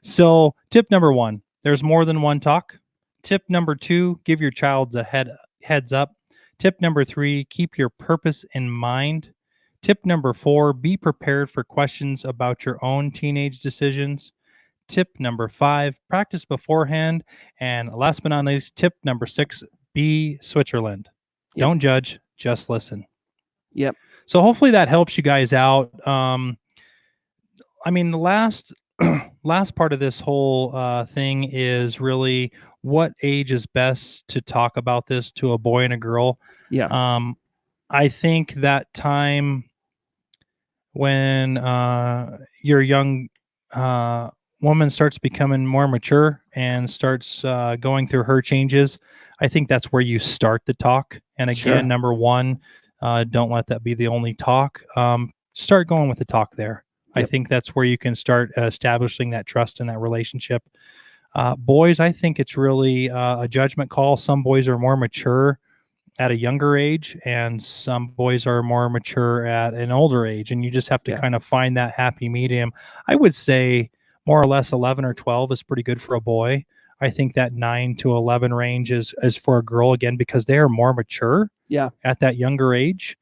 So tip number 1, there's more than one talk. Tip number 2, give your child a heads up. Tip number 3, keep your purpose in mind. Tip number 4, be prepared for questions about your own teenage decisions. Tip number 5, practice beforehand. And last but not least, tip number 6, be Switzerland. Yep. Don't judge, just listen. Yep. So hopefully that helps you guys out. The last part of this whole thing is really what age is best to talk about this to a boy and a girl? Yeah. I think that time when your young woman starts becoming more mature and starts going through her changes, I think that's where you start the talk. And again, Sure. number one, don't let that be the only talk. Start going with the talk there. I Yep. think that's where you can start establishing that trust in that relationship. Boys, I think it's really a judgment call. Some boys are more mature at a younger age, and some boys are more mature at an older age, and you just have to Yeah. kind of find that happy medium. I would say more or less 11 or 12 is pretty good for a boy. I think that 9 to 11 range is for a girl, again, because they are more mature Yeah. at that younger age.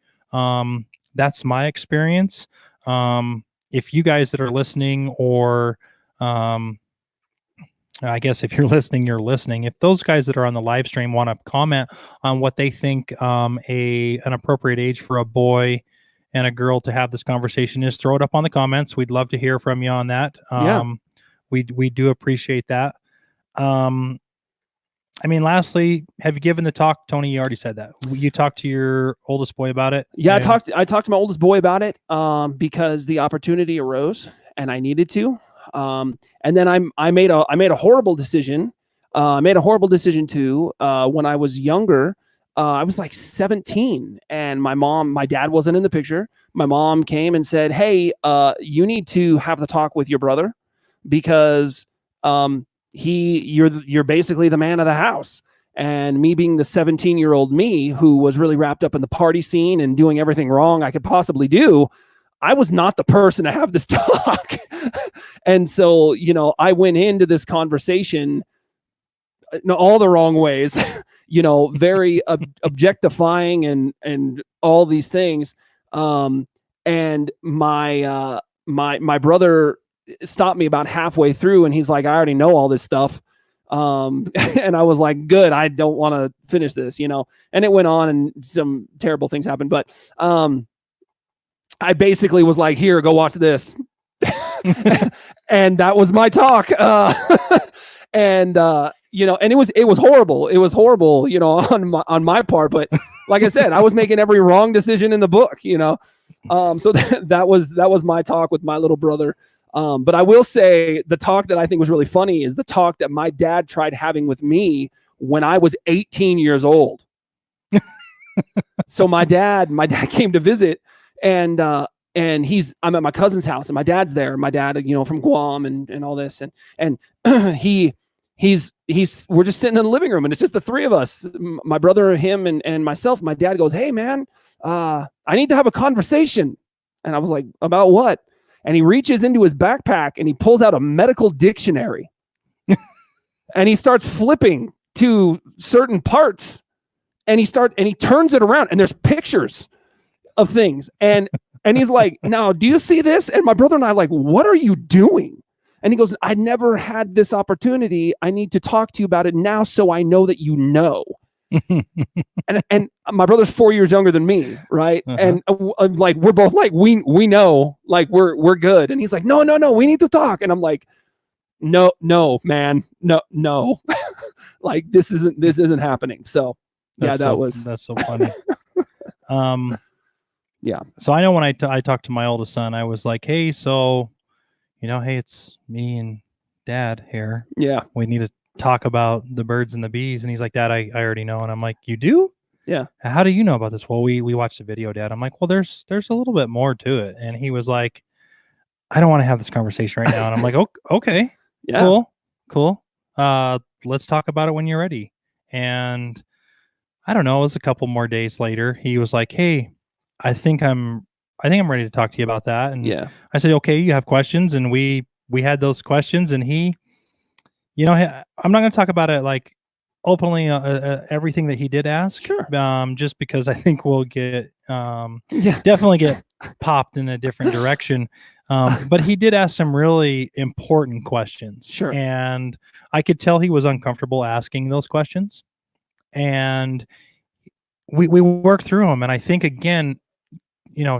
That's my experience. If you guys that are listening, or I guess if you're listening, you're listening. If those guys that are on the live stream want to comment on what they think an appropriate age for a boy and a girl to have this conversation is, throw it up on the comments. We'd love to hear from you on that. Yeah. We do appreciate that. I mean, lastly, have you given the talk, Tony? You already said that. You talked to your oldest boy about it. Yeah. And- I talked to my oldest boy about it because the opportunity arose and I needed to. And then I made a horrible decision. I made a horrible decision too. When I was younger, I was like 17, and my dad wasn't in the picture. My mom came and said, "Hey, you need to have the talk with your brother because you're basically the man of the house." And me being the 17-year-old me who was really wrapped up in the party scene and doing everything wrong I could possibly do, I was not the person to have this talk. And so, I went into this conversation in all the wrong ways, very objectifying and all these things. And my brother stopped me about halfway through and he's like, "I already know all this stuff." And I was like, "Good, I don't want to finish this," and it went on and some terrible things happened. But I basically was like, "Here, go watch this." And that was my talk. And it was horrible. It was horrible, on my part. But like I said, I was making every wrong decision in the book, so that was my talk with my little brother. But I will say the talk that I think was really funny is the talk that my dad tried having with me when I was 18 years old. So my dad came to visit, and I'm at my cousin's house and my dad's there. My dad, from Guam and all this. And we're just sitting in the living room and it's just the three of us, my brother, him, and myself. My dad goes, "Hey man, I need to have a conversation." And I was like, "About what?" And he reaches into his backpack and he pulls out a medical dictionary and he starts flipping to certain parts and he turns it around and there's pictures of things. And he's like, "Now, do you see this?" And my brother and I are like, "What are you doing?" And he goes, "I never had this opportunity. I need to talk to you about it now so I know that you know." and my brother's 4 years younger than me, right? Uh-huh. And like we're both like we know, like we're good. And he's like, no, we need to talk. And I'm like, no, man, no. Like this isn't happening. So that's so funny. Yeah. So I know when I talked to my oldest son, I was like, "Hey, so hey, it's me and Dad here. Yeah. We need to talk about the birds and the bees." And he's like, "Dad, I already know." And I'm like, "You do? Yeah. How do you know about this?" "Well, we watched the video, Dad." I'm like, "Well, there's a little bit more to it." And he was like, "I don't want to have this conversation right now." And I'm like, "Okay, Yeah. cool. Let's talk about it when you're ready." And I don't know, it was a couple more days later. He was like, "Hey, I think I'm ready to talk to you about that." And Yeah. I said, "Okay, you have questions?" And we had those questions, and he, I'm not going to talk about it like openly, everything that he did ask. Sure. Just because I think we'll get Yeah. definitely get popped in a different direction. But he did ask some really important questions. Sure. And I could tell he was uncomfortable asking those questions. And we worked through them. And I think, again,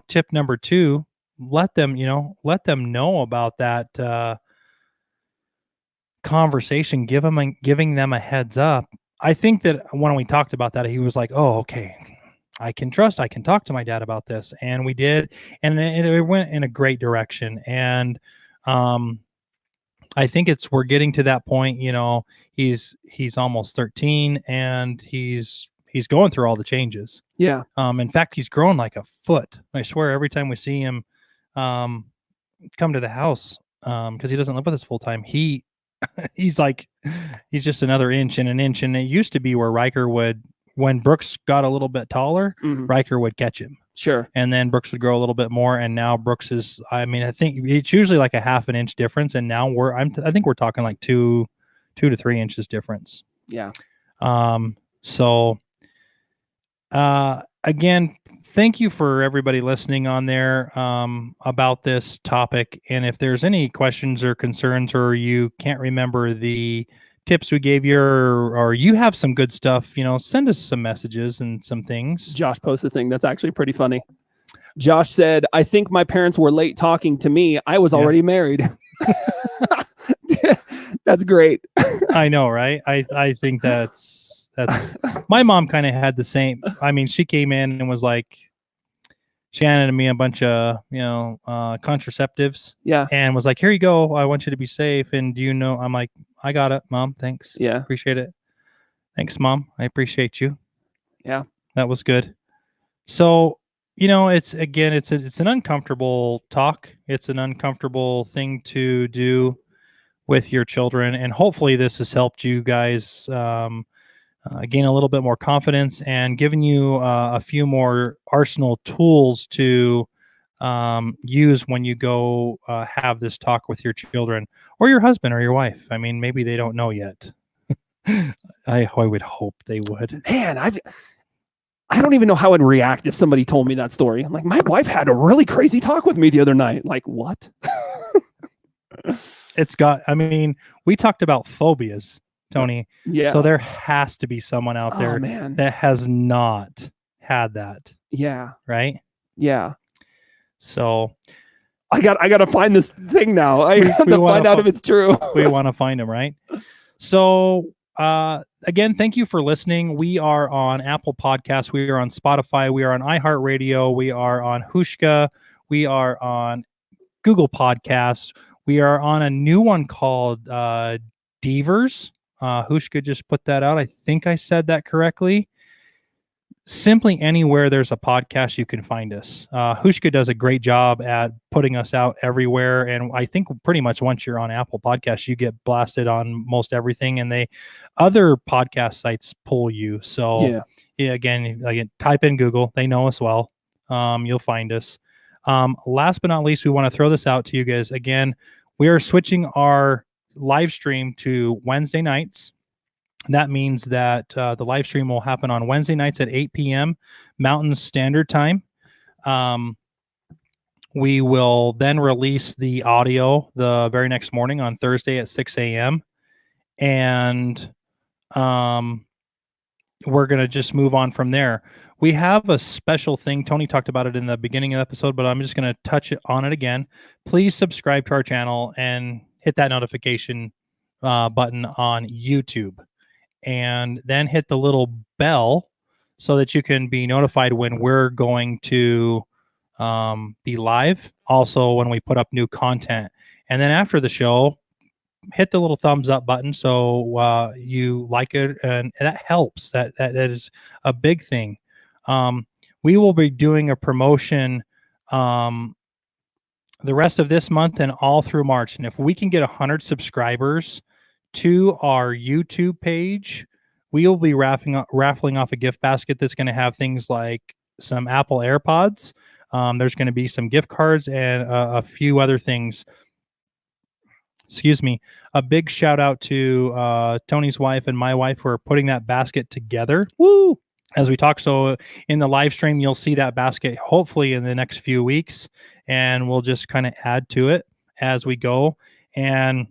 tip number 2, let them know about that conversation, giving them a heads up. I think that when we talked about that, he was like, "Oh, okay, I can talk to my dad about this," and we did, and it went in a great direction. And I think we're getting to that point. He's almost 13, and he's going through all the changes. Yeah. In fact, he's grown like a foot. I swear, every time we see him come to the house, because he doesn't live with us full time, he's just another inch and an inch. And it used to be where Riker would, when Brooks got a little bit taller, Riker would catch him. Sure. And then Brooks would grow a little bit more. And now Brooks is, I think it's usually like a half an inch difference. And now I think we're talking like 2 to 3 inches difference. Yeah. So again, thank you for everybody listening on there about this topic. And if there's any questions or concerns, or you can't remember the tips we gave you, or you have some good stuff, send us some messages and some things. Josh posted a thing that's actually pretty funny. Josh said, "I think my parents were late talking to me. I was already married." That's great. I know, right? I think that's my mom kind of had the same. I mean, she came in and was like, she handed me a bunch of contraceptives. Yeah. And was like, "Here you go. I want you to be safe. And I'm like, I got it, Mom. Thanks. Yeah. Appreciate it. Thanks, Mom. I appreciate you." Yeah. That was good. So, it's an uncomfortable talk. It's an uncomfortable thing to do with your children. And hopefully this has helped you guys gain a little bit more confidence and given you a few more arsenal tools to use when you go have this talk with your children or your husband or your wife. I mean, maybe they don't know yet. I would hope they would. Man, I don't even know how I'd react if somebody told me that story. I'm like, my wife had a really crazy talk with me the other night. Like, what? We talked about phobias, Tony. Yeah. So there has to be someone out there that has not had that. Yeah. Right? Yeah. So I got to find this thing now. I have to find out if it's true. We want to find them, right? So again, thank you for listening. We are on Apple Podcasts. We are on Spotify. We are on iHeartRadio. We are on Hushka. We are on Google Podcasts. We are on a new one called Devers. Hushka just put that out. I think I said that correctly. Simply anywhere there's a podcast, you can find us. Hushka does a great job at putting us out everywhere. And I think pretty much once you're on Apple Podcasts, you get blasted on most everything. And other podcast sites pull you. So again, type in Google. They know us well. You'll find us. Last but not least, we want to throw this out to you guys. Again, we are switching our live stream to Wednesday nights. That means that the live stream will happen on Wednesday nights at 8 p.m. Mountain Standard Time. We will then release the audio the very next morning on Thursday at 6 a.m. And we're going to just move on from there. We have a special thing. Tony talked about it in the beginning of the episode, but I'm just going to touch on it again. Please subscribe to our channel and hit that notification button on YouTube. And then hit the little bell so that you can be notified when we're going to be live. Also, when we put up new content. And then after the show, hit the little thumbs up button so you like it, and that helps. That is a big thing. We will be doing a promotion the rest of this month and all through March. And if we can get 100 subscribers to our YouTube page, we will be raffling off a gift basket that's going to have things like some Apple AirPods. There's going to be some gift cards and a few other things. Excuse me. A big shout out to Tony's wife and my wife who are putting that basket together. Woo! As we talk. So in the live stream, you'll see that basket hopefully in the next few weeks, and we'll just kind of add to it as we go. And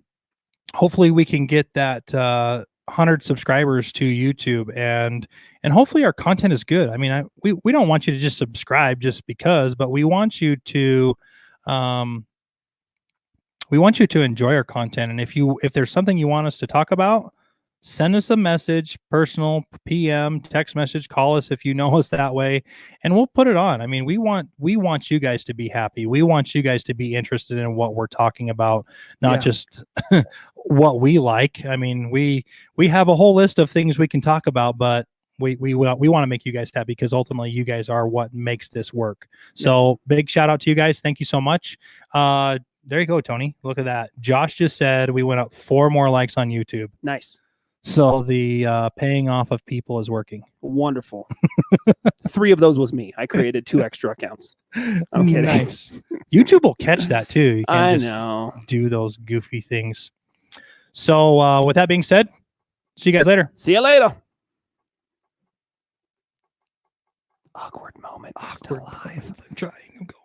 hopefully we can get that 100 subscribers to YouTube, and hopefully our content is good. I mean, we don't want you to just subscribe just because, but we want you to we want you to enjoy our content. And if there's something you want us to talk about, send us a message, personal, PM, text message, call us if you know us that way, and we'll put it on. I mean, we want you guys to be happy. We want you guys to be interested in what we're talking about, not just what we like. I mean, we have a whole list of things we can talk about, but we want to make you guys happy because ultimately you guys are what makes this work. So big shout out to you guys. Thank you so much. There you go, Tony. Look at that. Josh just said we went up 4 more likes on YouTube. Nice. So the paying off of people is working. Wonderful. 3 of those was me. I created 2 extra accounts. I'm kidding. Nice. YouTube will catch that too. You I can't just know. do those goofy things. So with that being said, see you guys later. See you later. Awkward moment. We're still Awkward live. moments. I'm trying. I'm going.